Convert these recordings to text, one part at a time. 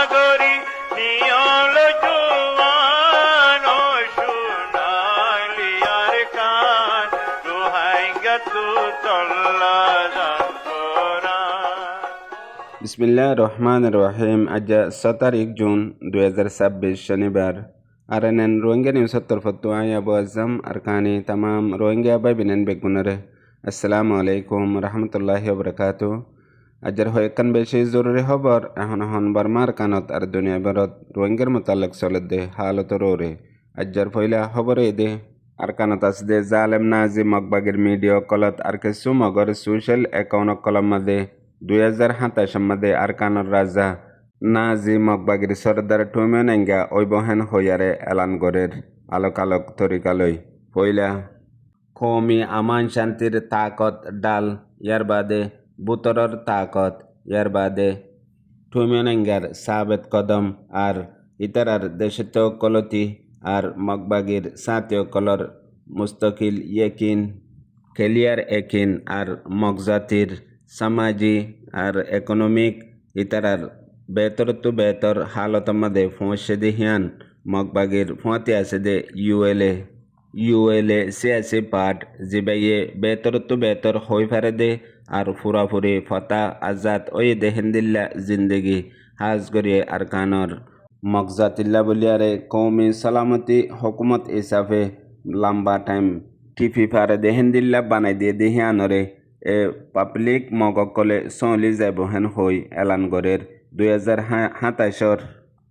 সাগরী নিয়ল জুয়ান ও সোনালি আর কান দোহাই গতু চল্লা বিসমিল্লাহ রহমান রহিম। আজ 7 তারিখ জুন 2026 শনিবার। আরএনএন রোহিঙ্গা নিউজ তরফত আবু আজম আরকানি তামাম রোহিঙ্গা বাই বিনেন বেগুনরে আসসালামু আলাইকুম রহমতুল্লাহি ওবরাকাতু। আজর হয়েকান বেশি জরুরি খবর এখন বর্মার কানত আর দুনিয়া ভারত রোহিঙ্গার মোতালেক চলদে হালত রোরে। আজর পয়লা খবর দে আর কানত আসদে জালেম নাজি মগবাগের মিডিয়া কলত আর কিছু মগর সোশ্যাল অ্যাকাউন্ট কলম মাদে 2027 মধ্যে আরকানোর রাজা নাজি মগবাগির সর্দার টুমেনেঙ্গা ঐবহেন হইয়ারে এলান গরের আলোক তরিকালয় পয়লা কৌমি আমান শান্তির তাকত ডাল ইয়ার বাদে বুতরর তাকত ইয়ার বাদে টুমেনেঙ্গার সাবেত কদম আর ইতারার দেশত কলতি আর মগবাগির সাতীয় কলর মুস্তকিল ইয়েকিন কেলিয়ার একিন আর মগজাতির সামাজি আর ইকোনমিক ইতারার বেতর হালত মধ্যে ফোঁসে দিহিয়ান মগবাগির ফোঁতে আছে দে ইউএলএ সিয়াসি পার্ট জিবাইয়ে বেতর হই ফারে দে আর ফুরাফুরি ফতা আজাদ ওই দেহেন্দিল্লা জিন্দগি হাজ গরিয়ে আর কানর মগজাতিল্লা বলিয়ারে কৌমি সালামতি হকুমত হিসাবে লম্বা টাইম টিফি ফারে দেহেন্দিল্লা বানাই দিয়ে দেহিয়ানরে এ পাবলিক মগকলে চলি যাব হেন হই এলান গরের 2027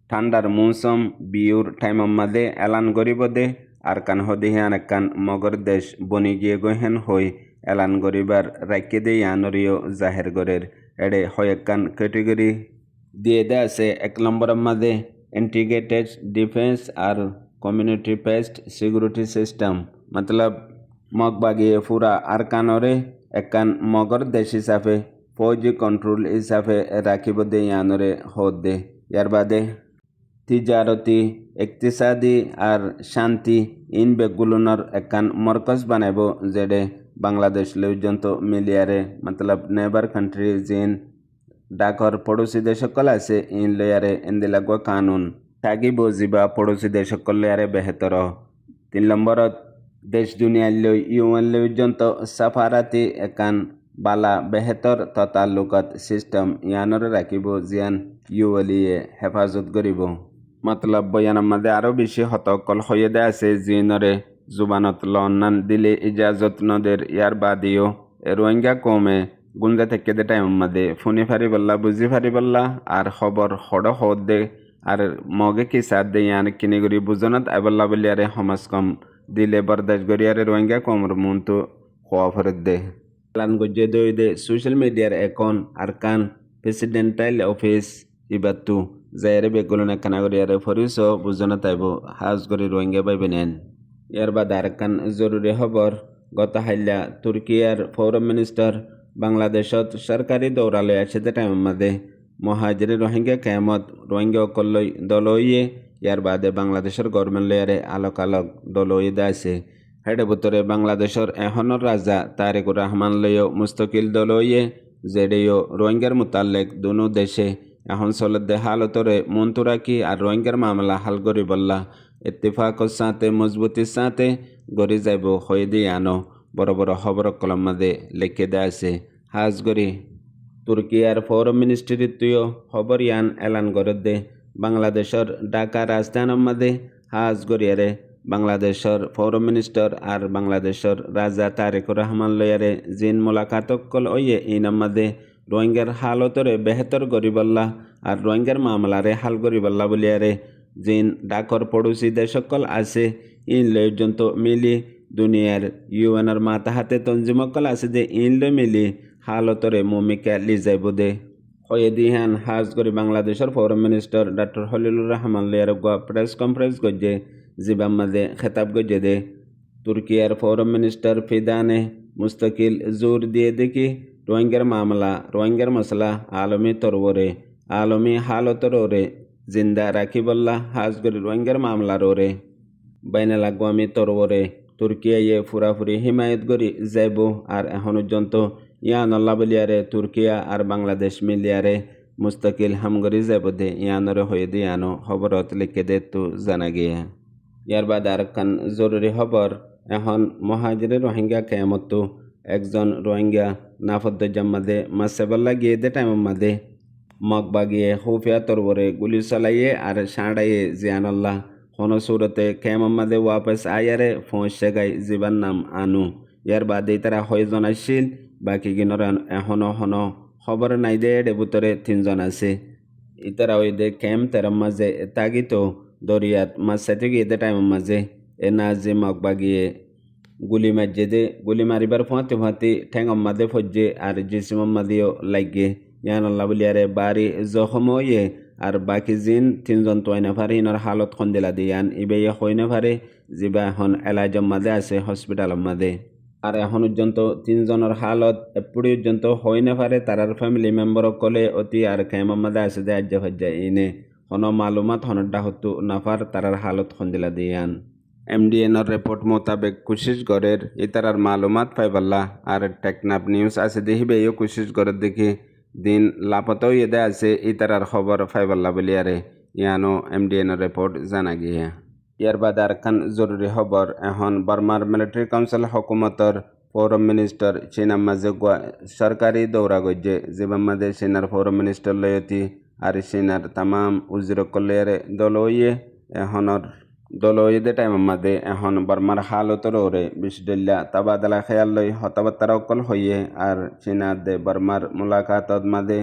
ঠান্ডার মৌসুম বিউর টাইম মাদে এলান গরিব দে আর কান হদিহান কান মগর দেশ বনি গিয়ে গহেন হই এলান গরিবার রাইকে দে ইয়ানরিও জাহের গরের এড়ে হয়েকান ক্যাটেগরি দিয়ে দে আছে 1 নম্বরের মাদে ইন্টিগ্রেটেড ডিফেন্স আর কমিউনিটি বেসড সিকিউরিটি সিস্টেম মতলব মগবাগিয়ে ফুরা আর কানরে একান মগর দেশ হিসাবে ফৌজি কন্ট্রোল হিসাবে রাখিব দে ইয়ানরে হদ দে ইয়ার বাদে তিজারতি ইকতিসাদি আর শান্তি ইন বেগুলোনর একান মরকজ বানাইব যেডে বাংলাদেশ পর্যন্ত মিলিয়ারে মতলব নেবার কান্ট্রি জিন ডাকর পড়োশী দেশ সকল আছে ইন লয়ারে এন্দিলাগ কানুন থাকিব যিবা পড়োশী দেশ সকল লয়ারে বেহতর 3 নম্বরত দেশ দুনিয়ার লই ইউএন পর্যন্ত সাফারাতি একান বালা বেহতর ততালুকত সিস্টেম ইয়ানরে রাখিব জিয়ান ইউএলিয়ে হেফাজত করিব মতলব বয়ানের মধ্যে আরও বেশি হতকল হয়ে দে আছে জিনরে জুবানত লন্নান দিলে ইজাজত নদের ইয়ার বাদিও রোহিঙ্গা কমে গুঞ্জা থেকে দে টাইম মধ্যে ফুনি ফারি বল্লা বুঝি ফারি বল্লা আর খবর হড হদ দে আর মগে কি সাথ দে ইয়ান কিনি করি বুজনত আইবল্লা বলিয়ারে সমাজ কম দিলে বরদাস গরিয়ারে রোহিঙ্গা কমর মনতো খোয়া ফরত দে প্লান গজ্জে দই দে সোশ্যাল মিডিয়ার এখন আর কান প্রেসিডেন্টাইল অফিস ইবাতু যাইরে বেগুলনে কানাগরিয়ারে ফরিস বুঝনা তাইব হাজ গরি রোহিঙ্গা বাইবে নেন। ইয়ার বাদ আর কান জরুরি খবর গত হাইলা তুর্কিয়ার ফরেন মিনিস্টার বাংলাদেশত সরকারি দৌড়ালয় আছে টাইম মধ্যে মহাজিরি রোহিঙ্গা কেমত রোহিঙ্গা অকল্লই দলইয়ে ইয়ার বাদে বাংলাদেশের গভর্নমেন্ট লেয়ারে আলোক দলই আছে হেডে ভিতরে বাংলাদেশের এখনর রাজা তারেকুর রহমান লইও মুস্তকিল দলইয়ে যেডেও রোহিঙ্গার মোতালেক দুনো দেশে এখন চলতে হালতরে মন্তু রাখি আর রোহিঙ্গার মামলা হাল করি বললা ইত্তেফাকর সাথে মজবুতির সাথে গড়ি যাইব হয়ে দিয়ে আনো বড় খবর কলম মাদে লিখে দেয়া আছে হাজ গরি তুর্কিয়ার ফরেন মিনিস্ট্রিত্বীয় খবর ইয়ান এলান করে দে বাংলাদেশের ঢাকা রাজধানীর মাদে হাজ গরিয়ারে বাংলাদেশের ফরেন মিনিস্টার আর বাংলাদেশের রাজা তারেকুর রহমান লয়ারে জিন মোলাকাতকল ওয়ে ইনার মাদে রোহিঙ্গার হালতরে বেহতর গরিবল্লা আর রোহিঙ্গার মামলারে হাল গরিবল্লা বলিয়ারে জিন ডাকর পড়োশী দেশকল আছে ইন পর্যন্ত মিলি দুনিয়ার ইউএনর মাথা হাতে তঞ্জিমকল আছে যে ইন মিলি হালতরে মমিকা লি যাইব দে হয়ে দিহান হাজ করি বাংলাদেশের foreign minister doctor Khalilur Rahman লিয়ার প্রেস কনফারেন্স গজ্জে জিবাম মাঝে খেতাব গজ্জে দে তুর্কিয়ার ফরেন মিনিস্টার ফিদানে মুস্তকিল জোর দিয়ে দেখি রোহিঙ্গার মামলা রোহিঙ্গার মশলা আলমী তরবরে আলমী হালতরে জিন্দা রাখিবল্লা হাজ করি রোহিঙ্গার মামলা রে বাইনাল আগামী তরবরে তুর্কিয়ায় ফুরাফুরি হিমায়ত করি যাইব আর এখন পর্যন্ত ইয়ান আল্লাহ বলিয়ারে তুর্কিয়া আর বাংলাদেশ মিলিয়ারে মুস্তাকিল হামগরি যাবদে ইয়ানরে হয়ে দিয়ানো খবরত লিখে দে তো জানা গিয়া। ইয়ার বাদ আর কান জরুরি খবর এখন মহাজিরে রোহিঙ্গা কেয়ামতো একজন রোহিঙ্গা নাফদ্দার মাদে মাসেবাল্লা গিয়ে দে টাইম মাদে মগবাগিয়ে খুফিয়া তরবরে গুলি চালাইয়ে আর সাঁড়াইয়ে জিয়ানাল্লাহ কোনো সুরতে কেমাম্মাদে ওয়াপস আয়ারে ফোঁসে গাই জীবান নাম আনু। ইয়ার বাদে তারা হয়জন আসছিল, বাকি গিনর এখনো খবর নাই দে ডেবুতরে 3 জন আছে। ইতারা ওই দে ক্যাম্প তেরাম মাঝে তাগিতো দরিয়াত মাছ সাইতে গিয়ে দে টাইম মাঝে এ নাজি মগবাগিয়ে গুলি মারিয়ে দে গুলি মারিবার ফুঁয়াতে ঠেঙম মাদে ফজ্জে আর জিসিমম মাদিও লাগে ইয়ানাল্লাহ বলিয়ারে বাড়ি জখম হইয়ে আর বাকি জিন 3 জন তোয়াইনা ফারে ইনর হালত খন্দিলা দিয়ান ইবে হইনা ফারে জিবা এখন এলাজম মাদে আছে হসপিটাল মাদে। আর এখন পর্যন্ত 3 জনের হালত এপড়ি পর্যন্ত হইনা ফারে তারার ফ্যামিলি মেম্বার কলে অতি আর কেমন মাদে আছে দে আজ্জা ফজ্জা ইনে হন মালুমাত হনডা হতু নাফার তারার হালত খন্দিলা দিয়ান। MDNর রিপোর্ট মোতাবেক কুশিসগড়ের ইতারার মালুমাত পাইবাল্লা আর টেকনাফ নিউজ আছে দেখিবে ইও কুশিসগড়ের দেখি দিন লাপতাও ইয়েদে আছে ইতারার খবর পাইবাল্লা বলিয়ারে ইয়ানো MDNর রিপোর্ট জানা গিয়া। ইয়ার বাদ আর খান জরুরি খবর এখন বার্মার মিলিটারি কাউন্সিল হকুমতর ফোরাম মিনিস্টার চীনার মাঝে সরকারি দৌরা গজ্জে যেবার মাঝে চীনার ফোরাম মিনিস্টার লয়তি আর চীনার তামাম উজিরকলের দলইয়ে এখনর দলইদে টাইম মাদে এখন বার্মার হালতর ওরে বিশডল্লা তাবাদলা খেয়াল লই হতাবার্তারা অকল হইয়ে আর চীনার দে বার্মার মুলাকাতত মাদে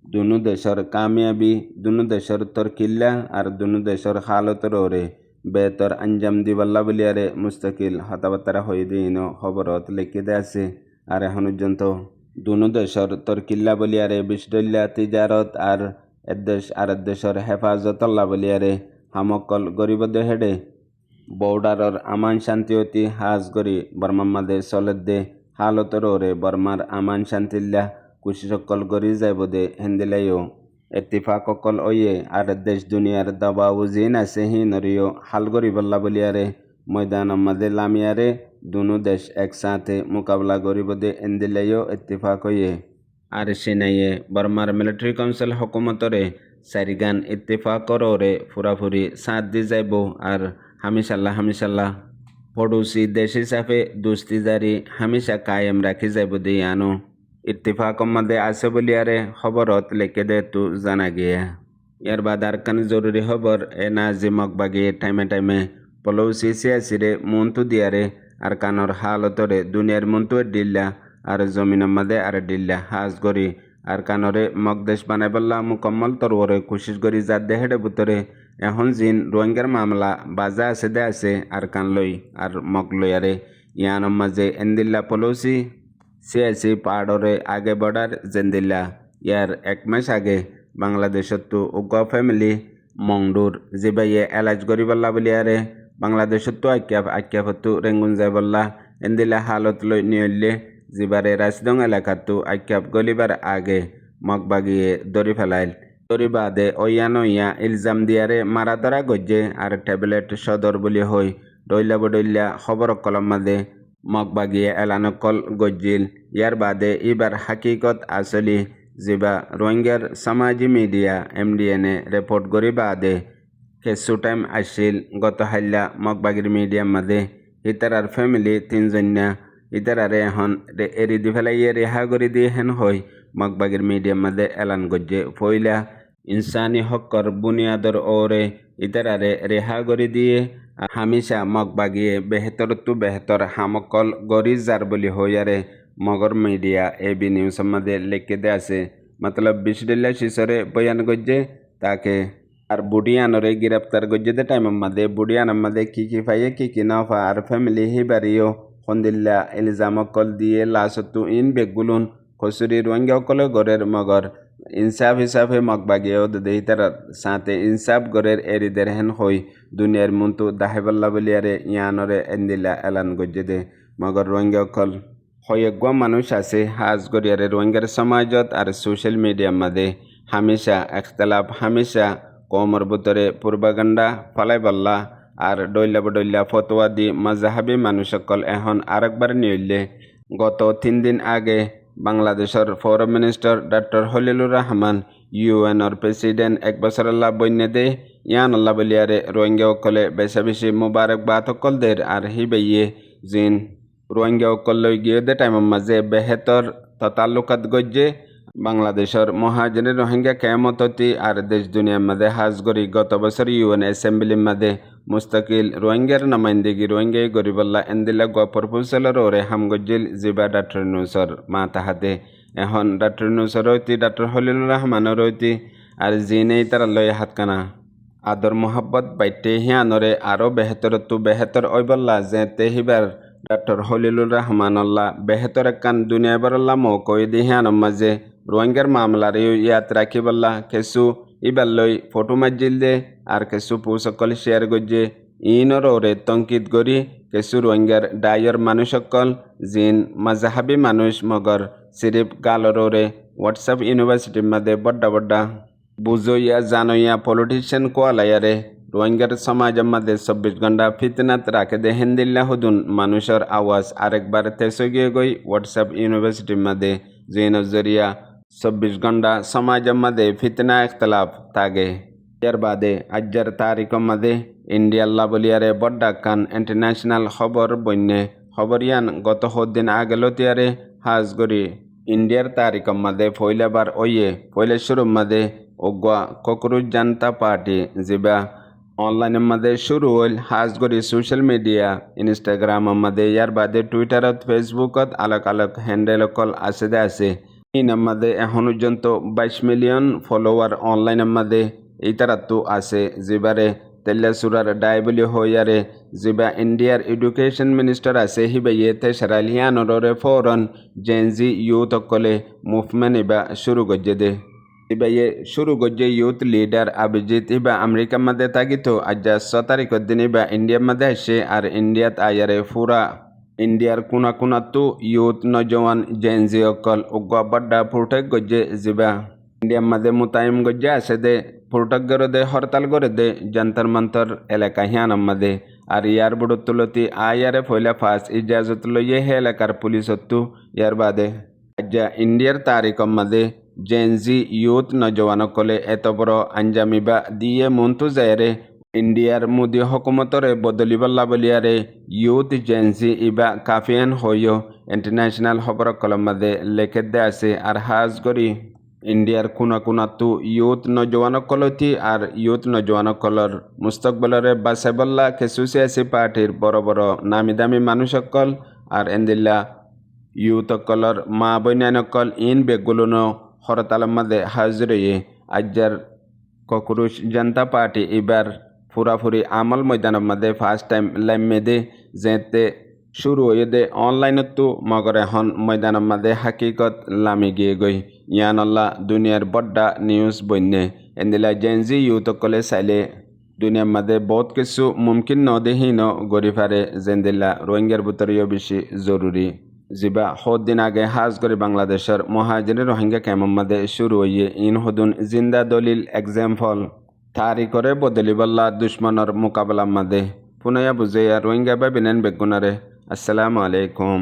দুনু দেশর কামিয়াবি দুনু দেশর তরকিল্লা আর দুনু দেশর হালতর ওরে বেতর আঞ্জাম দিবাল্লা বলিয়ারে মুস্তাকিল হতাবার্তারা হয়ে দিন খবরত লিখে দে আছে। আর এখন পর্যন্ত দুনু দেশর তরকিল্লা বলিয়ারে বিশডল্লা তিজারত আর এদেশ আর দেশর হেফাজতল্লা বলিয়ারে হামকল গরিবদ হেডে বর্ডারর আমান শান্তি অতি হাজ গরি বর্মার মাদে চলে দে হালতর ওরে বর্মার আমান শান্তিল্লা কুশিসকল গরি যাইব দে হেন্দিলাইও এত্তিফাক অকল ওয়ে আর দেশ দুনিয়ার দবাউ জিন আছে হি নরিও হাল গরি বল্লা বলিয়ারে ময়দান মাদে লামিয়ারে দুনু দেশ একসাথে মোকাবলা গরিব দে হেন্দিলাইও এত্তিফাক হইয়ে আর সিনাইয়ে বর্মার মিলিটারি কাউন্সিল হকুমতরে সারিগান ইত্তেফাক করে ফুরাফুরি সাথ দি যাইব আর হামিশাল্লাহ পড়োশি দেশ হিসাবে দোস্তি জারি হামেশা কায়েম রাখি যাইব দি আনো ইত্তেফাক মাদে আছে বলিয়ারে খবরত লিখে দে তো জানা গিয়া। ইয়ার বাদ আর কান জরুরি খবর এ নাজি মগবাগিয়ে টাইমে পলৌসি সিয়াসিরে মন্তু দিয়ারে আর কানর হালতরে দুনিয়ার মন্তু ডিল্লা আর জমিনের মাদে আর ডিল্লা হাজ গরি আর কানরে মগদেশ বানাইবল্লা মুকম্মল তরওরে কোশিশ করি যার দেহেডে ভিতরে এখন জিন রোহিঙ্গার মামলা বাজা আছে দে আছে আর কান লই আর মগ লইয়ারে ইয়ানোর মাঝে এন্দিল্লা পলৌসি সিয়াসি পাহাড়রে আগে বর্ডার জেন্দিল্লা ইয়ার 1 মাস আগে বাংলাদেশত তো উগ্র ফ্যামিলি মংডুর জিবাইয়ে এলাজ গরিবল্লা বলিয়ারে বাংলাদেশত তো আক্যাফতো রেঙ্গুন যাইবল্লা এন্দিল্লা হালত লই নিয়লে জিবারে রাজদং এলাকাতো আক্যাপ গলিবার আগে মগবাগিয়ে দড়ি ফেলাইল দড়ি বাদে ইয়া ইলজাম দিয়ারে মারা ধরা গজ্জে আর ট্যাবলেট সদর বলি হই ডইলা বডইলা খবর কলম মাদে মগবাগিয়ে এলানকল গজ্জিল। ইয়ার বাদে এবার হাকিকত আসলি জিবা রোহিঙ্গার সামাজি মিডিয়া MDNে রিপোর্ট করি বাদে কিছু টাইম আসিল গত হাইলা মগবাগির মিডিয়ার মাদে ইতারার ফ্যামিলি 3 জন্যা ইতারারে এখন এরি দি ফেলাইয়ে রেহা করে দিয়ে হেন হই মগবাগির মিডিয়ার মাদে এলান গজ্জে ফইলা ইনসানি হকর বুনিয়াদর ওরে ইতারারে রেহা করে দিয়ে হামেশা মগবাগিয়ে বেহতর হামকল গরি যার বলি হইয়ারে মগর মিডিয়া AB নিউজের মাদে লিখে দে আছে মতলব বিশডল্লা শিশরে বয়ান গজ্জে তাকে আর বুডিয়ানরে গ্রেপ্তার গজ্জে দে টাইম মাদে বুডিয়ানের মাদে কি পাইয়ে কি না পা আর ফ্যামিলি হিবারিও খন্দিল্লা ইলজাম অকল দিয়ে লাশতু ইন বেগুলুন খসুরি রোহিঙ্গা অকলে গড়ের মগর ইনসাফ হিসাবে মগবাগিয়েও দে তার সাথে ইনসাফ গড়ের এরিদের হেন হই দুনিয়ার মন্তু দাহেবাল্লা বলিয়ারে ইয়ানরে এন্দিল্লা এলান গজ্জে দে মগর রোহিঙ্গা অকল হয়েগুয়া মানুষ আছে হাজ গড়িয়ারে রোহিঙ্গার সমাজত আর সোশ্যাল মিডিয়ার মাদে হামেশা এখতলাফ হামেশা কমর ভিতরে পূর্বাগান্ডা ফালাইবাল্লা আর ডইলা ফতোয়া দি মাজাহাবি মানুষ সকল এখন আরেকবার নিলে গত 3 দিন আগে বাংলাদেশের foreign minister doctor Khalilur Rahman ইউএনর প্রেসিডেন্ট 1 বছরাল্লাহ বন্যে দে ইয়ান আল্লাহ বলিয়ারে রোহিঙ্গা অকলে বেশা বেশি মুবারকবাদ অকলদের আর হিবাইয়ে জিন রোহিঙ্গা অকল লই গিয়ে দে টাইমের মাঝে বেহেতর ততাল্লুকাত গজ্জে বাংলাদেশের মহাজনের রোহিঙ্গা কেয়ামততি আর দেশ দুনিয়ার মাঝে হাজ গরি গত বছর ইউএন অ্যাসেম্বলির মাঝে মুস্তাকিল রোহিঙ্গার নামাইন্দিগি রোহিঙ্গাই গরিবল্লা এন্দিলা গ প্রপোজালর ওরে হামগজ্জিল জিবা ডক্টর নুসর মা তাহাতে এখন ডক্টর নুসর রইতি ডক্টর হলিলুর রহমানের রইতি আর জিনেই তারা লই হাতকানা আদর মোহাব্বত বাইটে হিয়ানরে আরও বেহেতর ওইবল্লা যে তেহিবার ডক্টর হলিলুর রহমানল্লাহ বেহেতর একান দুনিয়াবারল্লাহ মৌকই দি হিয়ানোর মাঝে রোহিঙ্গার মামলার ইয়াত রাখিবল্লা কেসু ইবার লই ফটো মাজিল দে আর কেসু পুসকল শেয়ার গজ্জে ইনর ওরে তঙ্কিত গরি কেসু রোহিঙ্গার ডায়র মানুষকল জিন মাজাহাবি মানুষ মগর সিরিফ গালর ওরে হোয়াটসঅ্যাপ ইউনিভার্সিটির মাঝে বড্ডা বুঝইয়া জানইয়া পলিটিশিয়ান কোয়ালায়ারে রোহিঙ্গার সমাজের মাঝে 24 ঘন্টা ফিতনাত রাখে দে হিন্দিল্লা হুদুন মানুষের আওয়াজ আরেকবার তেসে গিয়ে গই হোয়াটসঅ্যাপ ইউনিভার্সিটির মাঝে জিনের জরিয়া 24 ঘন্টা সমাজের মাঝে ফিতনা ইখতলাফ তাগে এর বাদে আজ্জার তারিখের মাঝে ইন্ডিয়াল্লা বলিয়ারে বড্ডা কান ইন্টারন্যাশনাল খবর বন্যে খবরিয়ান গত দিন আগে লতিয়ারে হাজ গরি ইন্ডিয়ার তারিখের মাঝে ফইলাবার ওয়ে ফইলে শুরুর মাঝে ওগুয়া ককরুজ জনতা পার্টি জিবা অনলাইনের মাঝে শুরু হইল হাজ গরি সোশ্যাল মিডিয়া ইনস্টাগ্রামের মাঝে ইয়ার বাদে টুইটারত ফেসবুকত আলাক হ্যান্ডেল কল আছে ইনার মাঝে এখন পর্যন্ত 22 মিলিয়ন ফলোয়ার অনলাইনের মাঝে এই তারাতো আছে জিবারে তেল্লা সুরার ডাইবলি হইয়ারে জিবা ইন্ডিয়ার এডুকেশন মিনিস্টার আছে হিবাইয়ে তেসারাল হিয়ানরে ফৌরন জেনজি ইউথ অকলে মুভমেন্ট ইবা শুরু গজ্জে দে ইবাইয়ে শুরু গজ্জে ইউথ লিডার অভিজিৎ ইবা আমেরিকার মাঝে তাগিতো আজ্জা 6 তারিখের দিন ইবা ইন্ডিয়ার মাঝে আসে আর ইন্ডিয়াত আয়ারে ফুরা ইন্ডিয়ার কোনাতো ইউথ নজওয়ান জেনজি অকল উগ্র বড্ডা ফুরটেক গজ্জে জিবা ইন্ডিয়ার মাঝে মুতায়ম গজ্জে আছে দে ফুরটক গড়ে দে হরতাল গড়ে দে যন্তর মন্তর এলাকা হিয়ানোর মাঝে আর ইয়ার বুড়ো তুলতি আয়ারে ফইলা ফাঁস ইজাজত লইয়ে হে এলাকার পুলিশত্তু ইয়ার বাদে আজ্জা ইন্ডিয়ার তারিখের মাঝে জেনজি ইউথ নজওয়ান কলে এত বড় আঞ্জামিবা দিয়ে মন্তু যায়রে ইন্ডিয়ার মোদী হকুমতরে বদলিবল্লা বলিয়ারে ইউথ জেনজি ইবা কাফিয়ান হইও ইন্টারন্যাশনাল খবর কলম মাঝে লেখে দে আছে আর হাজ গরি ইন্ডিয়ার কোনাতো ইউথ নজওয়ান কলতি আর ইউথ নজওয়ান কলর মুস্তকবলরে বাসাবল্লা কেসু সিয়াসি পার্টির বড় নামি দামি মানুষকল আর এন্দিল্লা ইউথ কলর মা বৈনানকল ইন বেগুলোনো হরতালের মাঝে হাজরিয়ে আজ্জার ককরুজ জনতা পার্টি এবার ফুরাফুরি আমল ময়দানের মাঝে ফার্স্ট টাইম লাইমে দে যেতে শুরু হয়ে দে অনলাইনতো মগর এখন ময়দানের মাঝে হাকিকত লামি গিয়ে গই ইয়ানল্লা দুনিয়ার বড্ডা নিউজ বন্যে এন্দিলা জেনজি ইউথ কলে চাইলে দুনিয়ার মাঝে বহুত কিছু মুমকিন নদেহীন গরিফারে জেন্দিল্লা রোহিঙ্গার ভিতরেও বেশি জরুরি জিবা দিন আগে হাজ করে বাংলাদেশের মহাজনের রোহিঙ্গা ক্যাম্পের মাঝে শুরু হইয়ে ইন হদুন জিন্দা দলিল এক্সাম্পল তারিখরে বদলিবল্লা দুশ্মনের মোকাবেলার মাঝে পুনয়া বুঝে রোহিঙ্গা বা বিনান বেগুনারে আসসালামু আলাইকুম।